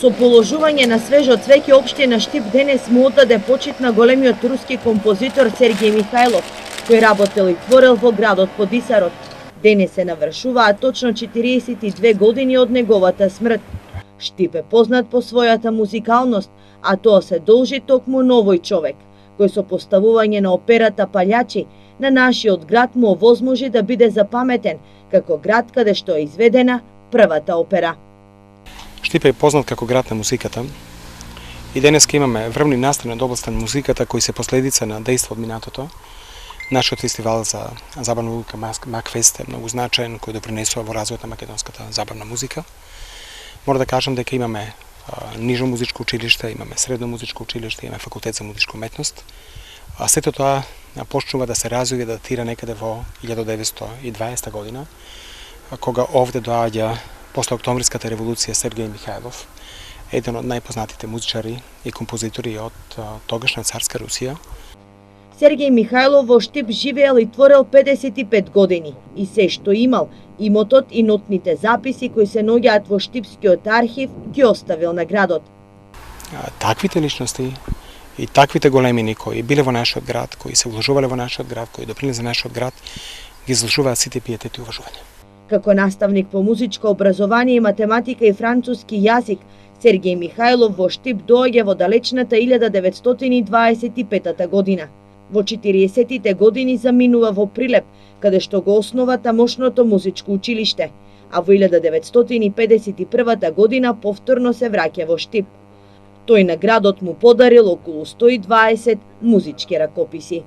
Со положување на свежо цвеќе општина Штип денес му оддаде почит на големиот руски композитор Сергеј Михајлов, кој работел и творел во градот Подисарот. Денес се навршуваат точно 42 години од неговата смрт. Штип е познат по својата музикалност, а тоа се должи токму на овој човек, кој со поставување на операта Палјачи на нашиот град му овозможи да биде запаметен како град каде што е изведена првата опера. Штип е познат како град на музиката и денеска имаме врвни настани од областа на музиката кои се последица на дејства од минатото. Нашиот фестивал за забавна музика Макфест е многу значаен, кој допринесува во развојот на македонската забавна музика. Мора да кажам дека имаме нижо музичко училиште, имаме средно музичко училиште, имаме факултет за музичка уметност. А сето тоа почнува да се развива и да датира некаде во 1920 година, кога овде доаѓа после Октомвриската револуција Сергеј Михајлов, еден од најпознатите музичари и композитори од тогашна царска Русија. Сергеј Михајлов во Штип живеел и творел 55 години и се што имал, имотот и нотните записи кои се наоѓаат во Штипскиот архив ги оставил на градот. Таквите личности и таквите големини кои биле во нашиот град, кои се вложувале во нашиот град, кои допринеле за нашиот град, ги заслужуваат сите пиетет и уважување. Како наставник по музичко образование и математика и француски јазик, Сергеј Михајлов во Штип доаѓа во далечната 1925 година. Во 40-тите години заминува во Прилеп, каде што го основа тамошното музичко училиште, а во 1951 година повторно се враќа во Штип. Тој на градот му подарил околу 120 музички ракописи.